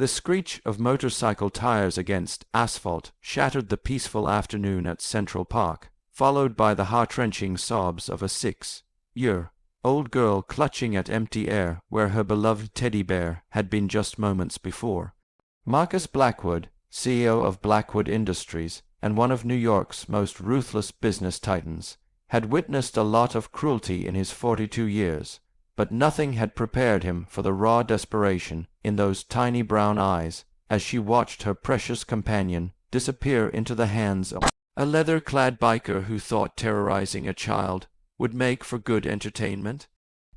The screech of motorcycle tires against asphalt shattered the peaceful afternoon at Central Park, followed by the heart-wrenching sobs of a 6-year-old girl clutching at empty air where her beloved teddy bear had been just moments before. Marcus Blackwood, CEO of Blackwood Industries and one of New York's most ruthless business titans, had witnessed a lot of cruelty in his 42 years, but nothing had prepared him for the raw desperation in those tiny brown eyes as she watched her precious companion disappear into the hands of a leather-clad biker who thought terrorizing a child would make for good entertainment.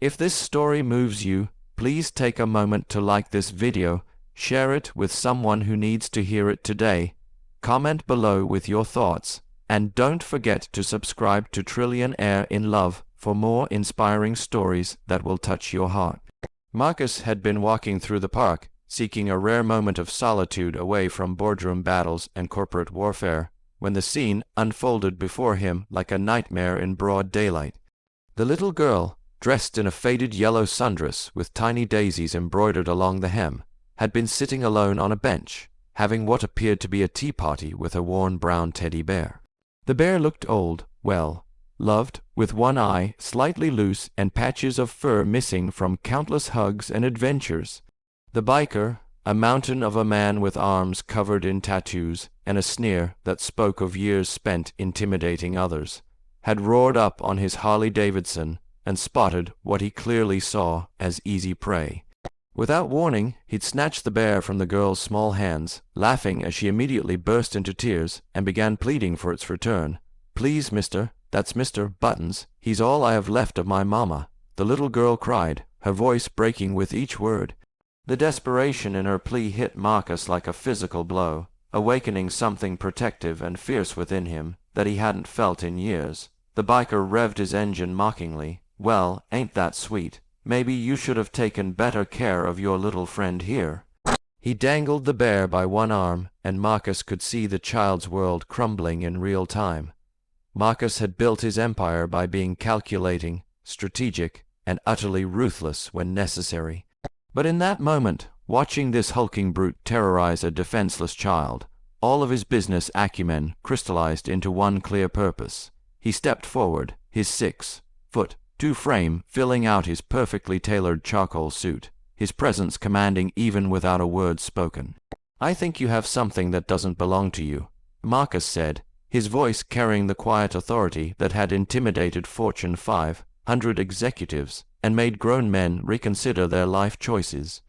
If this story moves you, please take a moment to like this video, share it with someone who needs to hear it today, comment below with your thoughts, and don't forget to subscribe to Trillionaire in Love for more inspiring stories that will touch your heart. Marcus had been walking through the park, seeking a rare moment of solitude away from boardroom battles and corporate warfare, when the scene unfolded before him like a nightmare in broad daylight. The little girl, dressed in a faded yellow sundress with tiny daisies embroidered along the hem, had been sitting alone on a bench, having what appeared to be a tea party with a worn brown teddy bear. The bear looked old, well, loved, with one eye slightly loose and patches of fur missing from countless hugs and adventures. The biker, a mountain of a man with arms covered in tattoos and a sneer that spoke of years spent intimidating others, had roared up on his Harley-Davidson and spotted what he clearly saw as easy prey. Without warning, he'd snatched the bear from the girl's small hands, laughing as she immediately burst into tears and began pleading for its return. "Please, mister, that's Mr. Buttons. He's all I have left of my mama," the little girl cried, her voice breaking with each word. The desperation in her plea hit Marcus like a physical blow, awakening something protective and fierce within him that he hadn't felt in years. The biker revved his engine mockingly. "Well, ain't that sweet? Maybe you should have taken better care of your little friend here." He dangled the bear by one arm, and Marcus could see the child's world crumbling in real time. Marcus had built his empire by being calculating, strategic, and utterly ruthless when necessary. But in that moment, watching this hulking brute terrorize a defenseless child, all of his business acumen crystallized into one clear purpose. He stepped forward, his 6'2" frame filling out his perfectly tailored charcoal suit, his presence commanding even without a word spoken. "I think you have something that doesn't belong to you," Marcus said, his voice carrying the quiet authority that had intimidated Fortune 500 executives and made grown men reconsider their life choices.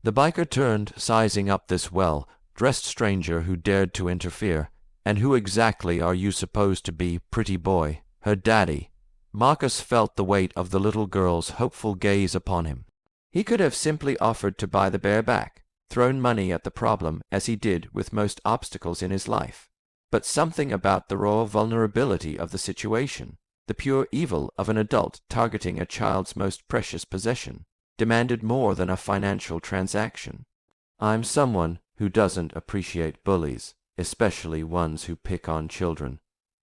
The biker turned, sizing up this well-dressed stranger who dared to interfere. "And who exactly are you supposed to be, pretty boy? Her daddy?" Marcus felt the weight of the little girl's hopeful gaze upon him. He could have simply offered to buy the bear back, thrown money at the problem as he did with most obstacles in his life. But something about the raw vulnerability of the situation, the pure evil of an adult targeting a child's most precious possession, demanded more than a financial transaction. "I'm someone who doesn't appreciate bullies, especially ones who pick on children,"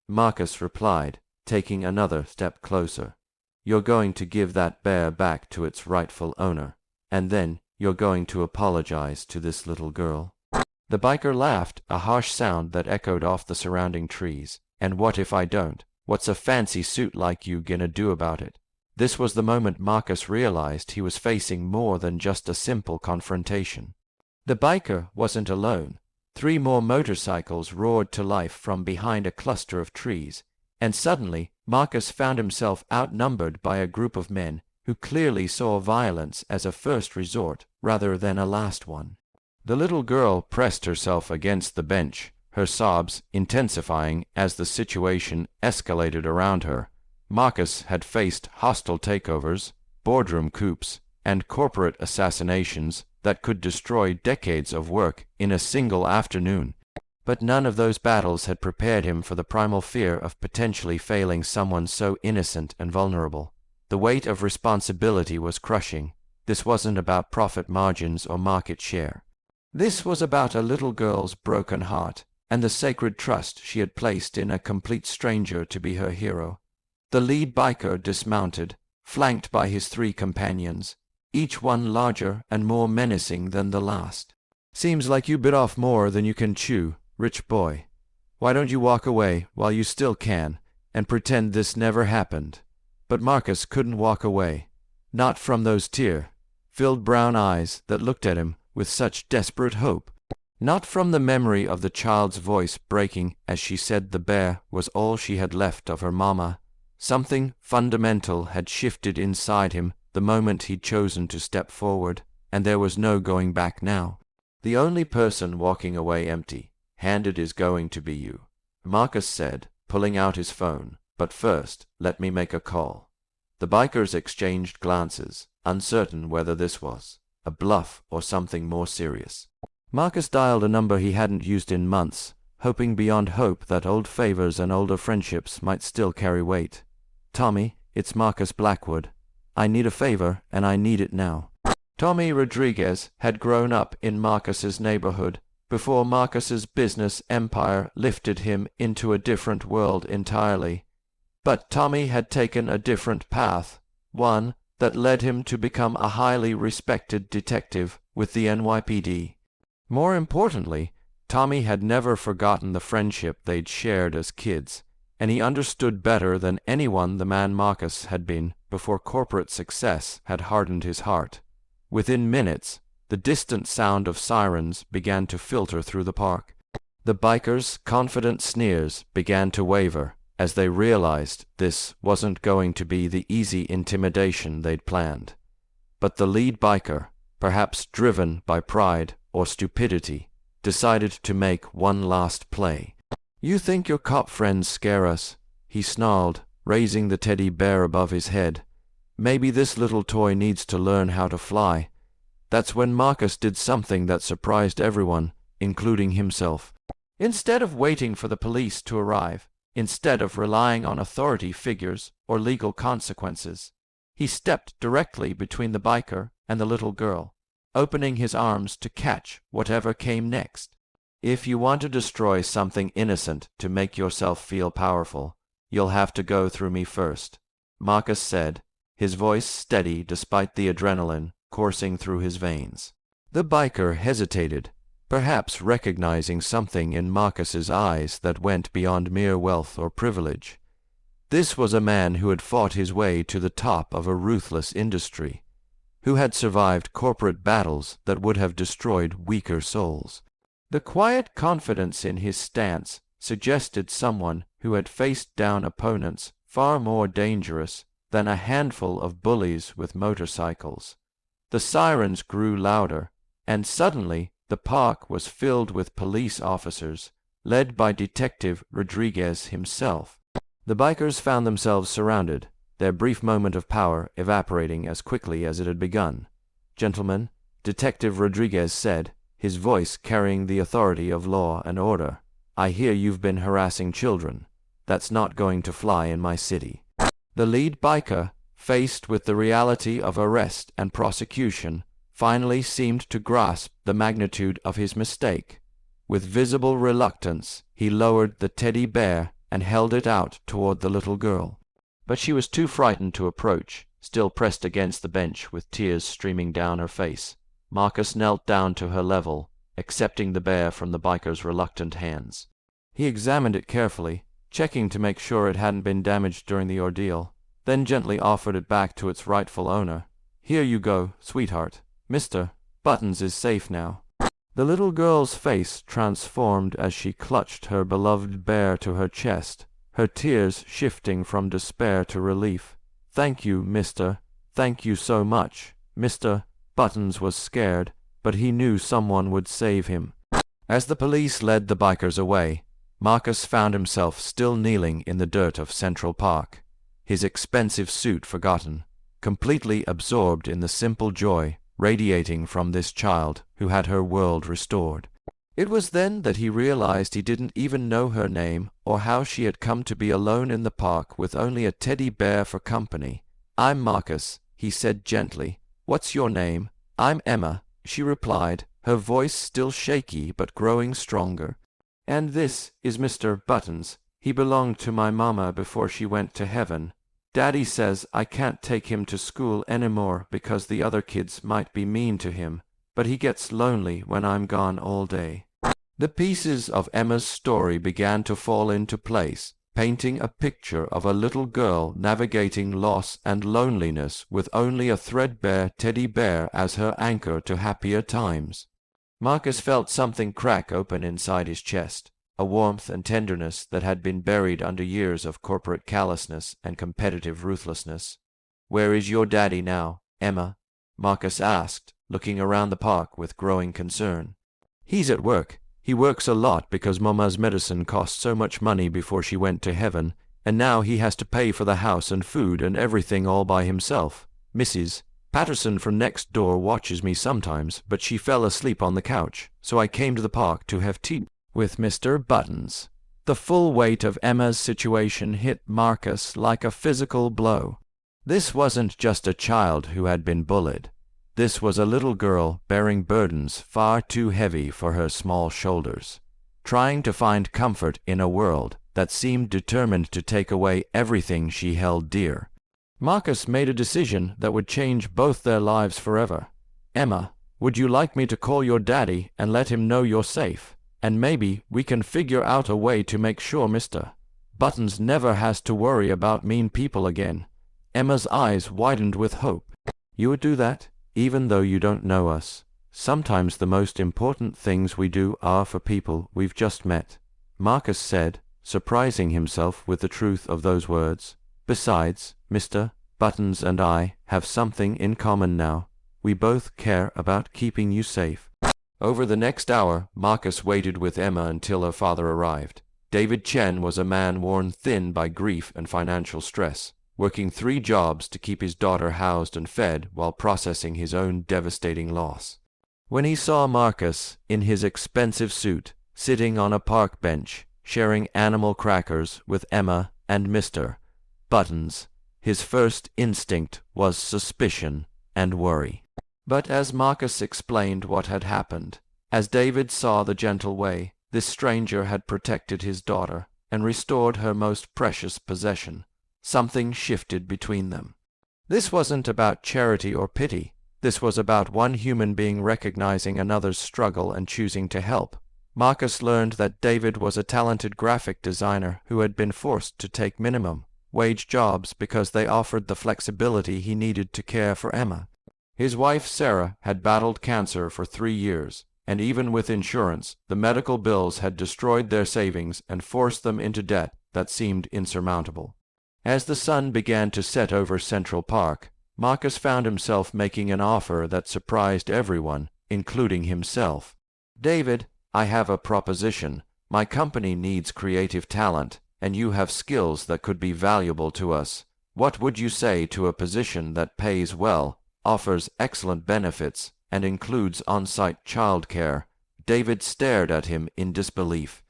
Marcus replied, taking another step closer. "You're going to give that bear back to its rightful owner, and then you're going to apologize to this little girl." The biker laughed, a harsh sound that echoed off the surrounding trees. "And what if I don't? What's a fancy suit like you gonna do about it?" This was the moment Marcus realized he was facing more than just a simple confrontation. The biker wasn't alone. 3 more motorcycles roared to life from behind a cluster of trees, and suddenly Marcus found himself outnumbered by a group of men who clearly saw violence as a first resort rather than a last one. The little girl pressed herself against the bench, her sobs intensifying as the situation escalated around her. Marcus had faced hostile takeovers, boardroom coups, and corporate assassinations that could destroy decades of work in a single afternoon. But none of those battles had prepared him for the primal fear of potentially failing someone so innocent and vulnerable. The weight of responsibility was crushing. This wasn't about profit margins or market share. This was about a little girl's broken heart and the sacred trust she had placed in a complete stranger to be her hero. The lead biker dismounted, flanked by his 3 companions, each one larger and more menacing than the last. Seems like you bit off more than you can chew, rich boy. Why don't you walk away while you still can, and pretend this never happened? But Marcus couldn't walk away. Not from those tear-filled brown eyes that looked at him with such desperate hope. Not from the memory of the child's voice breaking as she said the bear was all she had left of her mama. Something fundamental had shifted inside him the moment he'd chosen to step forward, and there was no going back now. The only person walking away empty-handed is going to be you, Marcus said, pulling out his phone. But first, let me make a call. The bikers exchanged glances, uncertain whether this was a bluff or something more serious. Marcus dialed a number he hadn't used in months, hoping beyond hope that old favors and older friendships might still carry weight. "Tommy, it's Marcus Blackwood. I need a favor, and I need it now." Tommy Rodriguez had grown up in Marcus's neighborhood before Marcus's business empire lifted him into a different world entirely. But Tommy had taken a different path, one that led him to become a highly respected detective with the NYPD. More importantly, Tommy had never forgotten the friendship they'd shared as kids, and he understood better than anyone the man Marcus had been before corporate success had hardened his heart. Within minutes, the distant sound of sirens began to filter through the park. The bikers' confident sneers began to waver as they realized this wasn't going to be the easy intimidation they'd planned. But the lead biker, perhaps driven by pride or stupidity, decided to make one last play. "You think your cop friends scare us?" he snarled, raising the teddy bear above his head. "Maybe this little toy needs to learn how to fly." That's when Marcus did something that surprised everyone, including himself. Instead of waiting for the police to arrive, instead of relying on authority figures or legal consequences, he stepped directly between the biker and the little girl, opening his arms to catch whatever came next. "If you want to destroy something innocent to make yourself feel powerful, you'll have to go through me first," Marcus said, his voice steady despite the adrenaline coursing through his veins. The biker hesitated, perhaps recognizing something in Marcus's eyes that went beyond mere wealth or privilege. This was a man who had fought his way to the top of a ruthless industry, who had survived corporate battles that would have destroyed weaker souls. The quiet confidence in his stance suggested someone who had faced down opponents far more dangerous than a handful of bullies with motorcycles. The sirens grew louder, and suddenly the park was filled with police officers, led by Detective Rodriguez himself. The bikers found themselves surrounded, their brief moment of power evaporating as quickly as it had begun. "Gentlemen," Detective Rodriguez said, his voice carrying the authority of law and order, "I hear you've been harassing children. That's not going to fly in my city." The lead biker, faced with the reality of arrest and prosecution, finally seemed to grasp the magnitude of his mistake. With visible reluctance, he lowered the teddy bear and held it out toward the little girl. But she was too frightened to approach, still pressed against the bench with tears streaming down her face. Marcus knelt down to her level, accepting the bear from the biker's reluctant hands. He examined it carefully, checking to make sure it hadn't been damaged during the ordeal, then gently offered it back to its rightful owner. "Here you go, sweetheart. Mr. Buttons is safe now." The little girl's face transformed as she clutched her beloved bear to her chest, her tears shifting from despair to relief. "Thank you, mister. Thank you so much." Mr. Buttons was scared, but he knew someone would save him. As the police led the bikers away, Marcus found himself still kneeling in the dirt of Central Park, his expensive suit forgotten, completely absorbed in the simple joy radiating from this child who had her world restored. It was then that he realized he didn't even know her name or how she had come to be alone in the park with only a teddy bear for company. "I'm Marcus," he said gently. "What's your name?" "I'm Emma," she replied, her voice still shaky but growing stronger. "And this is Mr. Buttons. He belonged to my mama before she went to heaven. Daddy says I can't take him to school anymore because the other kids might be mean to him. but he gets lonely when I'm gone all day." The pieces of Emma's story began to fall into place, painting a picture of a little girl navigating loss and loneliness with only a threadbare teddy bear as her anchor to happier times. Marcus felt something crack open inside his chest, a warmth and tenderness that had been buried under years of corporate callousness and competitive ruthlessness. "Where is your daddy now, Emma?" Marcus asked, looking around the park with growing concern. "He's at work. He works a lot because Mama's medicine cost so much money before she went to heaven, and now he has to pay for the house and food and everything all by himself. Mrs. Patterson from next door watches me sometimes, but she fell asleep on the couch, so I came to the park to have tea with Mr. Buttons." The full weight of Emma's situation hit Marcus like a physical blow. This wasn't just a child who had been bullied. This was a little girl bearing burdens far too heavy for her small shoulders, trying to find comfort in a world that seemed determined to take away everything she held dear. Marcus made a decision that would change both their lives forever. "Emma, would you like me to call your daddy and let him know you're safe? And maybe we can figure out a way to make sure Mr. Buttons never has to worry about mean people again." Emma's eyes widened with hope. "You would do that, even though you don't know us? Sometimes the most important things we do are for people we've just met," Marcus said, surprising himself with the truth of those words. "Besides, Mr. Buttons and I have something in common now. We both care about keeping you safe." Over the next hour, Marcus waited with Emma until her father arrived. David Chen was a man worn thin by grief and financial stress, working 3 jobs to keep his daughter housed and fed while processing his own devastating loss. When he saw Marcus, in his expensive suit, sitting on a park bench, sharing animal crackers with Emma and Mr. Buttons, his first instinct was suspicion and worry. But as Marcus explained what had happened, as David saw the gentle way this stranger had protected his daughter and restored her most precious possession, something shifted between them. This wasn't about charity or pity. This was about one human being recognizing another's struggle and choosing to help. Marcus learned that David was a talented graphic designer who had been forced to take minimum-wage jobs because they offered the flexibility he needed to care for Emma. His wife Sarah had battled cancer for 3 years, and even with insurance, the medical bills had destroyed their savings and forced them into debt that seemed insurmountable. As the sun began to set over Central Park, Marcus found himself making an offer that surprised everyone, including himself. "David, I have a proposition. My company needs creative talent, and you have skills that could be valuable to us. What would you say to a position that pays well, offers excellent benefits, and includes on-site childcare?" David stared at him in disbelief.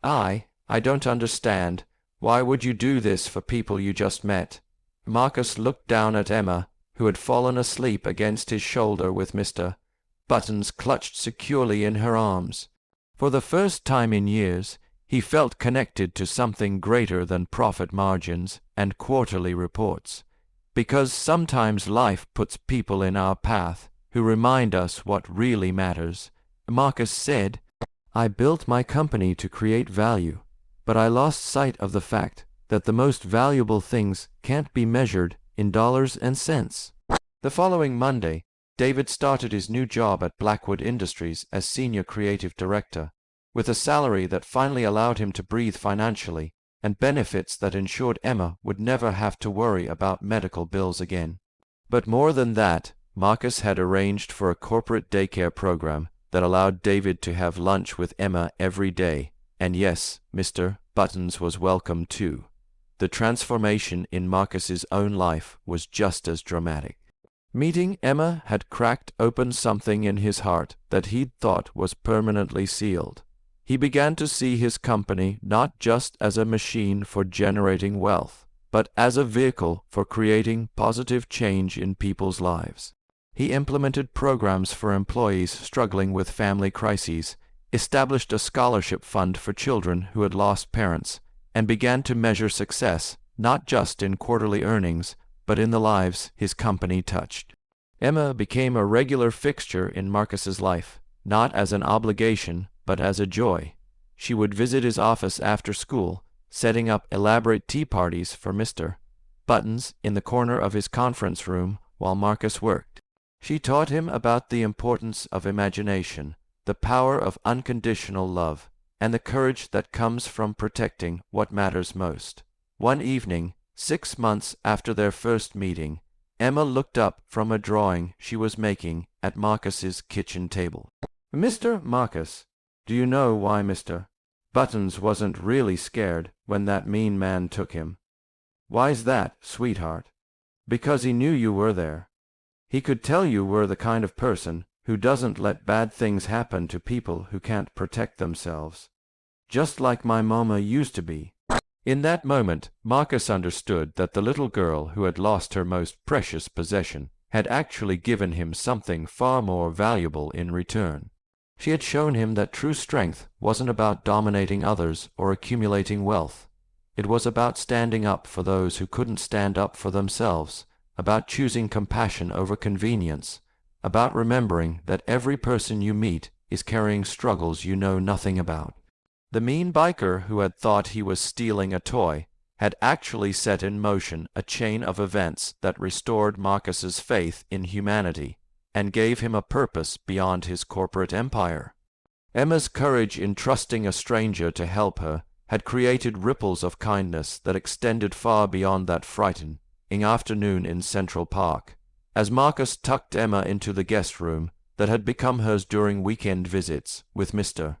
I don't understand. Why would you do this for people you just met?" Marcus looked down at Emma, who had fallen asleep against his shoulder with Mr. Buttons clutched securely in her arms. For the first time in years, he felt connected to something greater than profit margins and quarterly reports. Because sometimes life puts people in our path who remind us what really matters. Marcus said, "I built my company to create value, but I lost sight of the fact that the most valuable things can't be measured in dollars and cents." The following Monday, David started his new job at Blackwood Industries as Senior Creative Director, with a salary that finally allowed him to breathe financially and benefits that ensured Emma would never have to worry about medical bills again. But more than that, Marcus had arranged for a corporate daycare program that allowed David to have lunch with Emma every day, and yes, Mr. Buttons was welcome too. The transformation in Marcus's own life was just as dramatic. Meeting Emma had cracked open something in his heart that he'd thought was permanently sealed. He began to see his company not just as a machine for generating wealth, but as a vehicle for creating positive change in people's lives. He implemented programs for employees struggling with family crises, established a scholarship fund for children who had lost parents, and began to measure success not just in quarterly earnings, but in the lives his company touched. Emma became a regular fixture in Marcus's life, not as an obligation, but as a joy. She would visit his office after school, setting up elaborate tea parties for Mr. Buttons in the corner of his conference room while Marcus worked. She taught him about the importance of imagination, the power of unconditional love, and the courage that comes from protecting what matters most. One evening, 6 months after their first meeting, Emma looked up from a drawing she was making at Marcus's kitchen table. "Mr. Marcus, do you know why Mr. Buttons wasn't really scared when that mean man took him?" "Why's that, sweetheart?" "Because he knew you were there. He could tell you were the kind of person who doesn't let bad things happen to people who can't protect themselves. Just like my mama used to be." In that moment, Marcus understood that the little girl who had lost her most precious possession had actually given him something far more valuable in return. She had shown him that true strength wasn't about dominating others or accumulating wealth. It was about standing up for those who couldn't stand up for themselves, about choosing compassion over convenience, about remembering that every person you meet is carrying struggles you know nothing about. The mean biker who had thought he was stealing a toy had actually set in motion a chain of events that restored Marcus's faith in humanity and gave him a purpose beyond his corporate empire. Emma's courage in trusting a stranger to help her had created ripples of kindness that extended far beyond that frightening afternoon in Central Park. As Marcus tucked Emma into the guest room that had become hers during weekend visits, with Mr.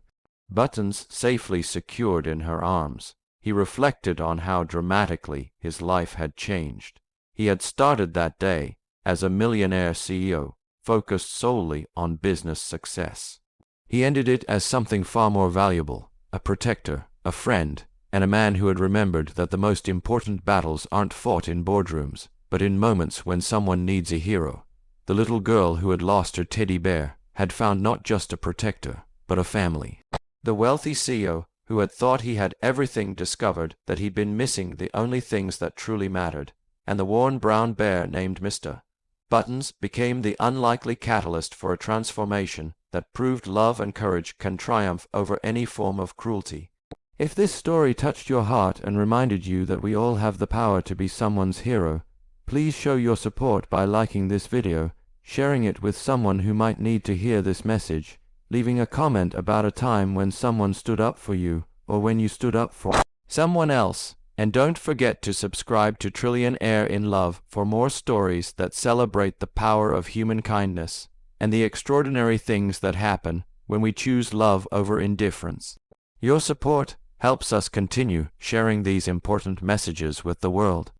Buttons safely secured in her arms, he reflected on how dramatically his life had changed. He had started that day as a millionaire CEO, focused solely on business success. He ended it as something far more valuable, a protector, a friend, and a man who had remembered that the most important battles aren't fought in boardrooms, but in moments when someone needs a hero. The little girl who had lost her teddy bear had found not just a protector, but a family. The wealthy CEO who had thought he had everything discovered that he'd been missing the only things that truly mattered, and the worn brown bear named Mr. Buttons became the unlikely catalyst for a transformation that proved love and courage can triumph over any form of cruelty. If this story touched your heart and reminded you that we all have the power to be someone's hero, please show your support by liking this video, sharing it with someone who might need to hear this message, leaving a comment about a time when someone stood up for you, or when you stood up for someone else. And don't forget to subscribe to Trillionaire in Love for more stories that celebrate the power of human kindness and the extraordinary things that happen when we choose love over indifference. Your support helps us continue sharing these important messages with the world.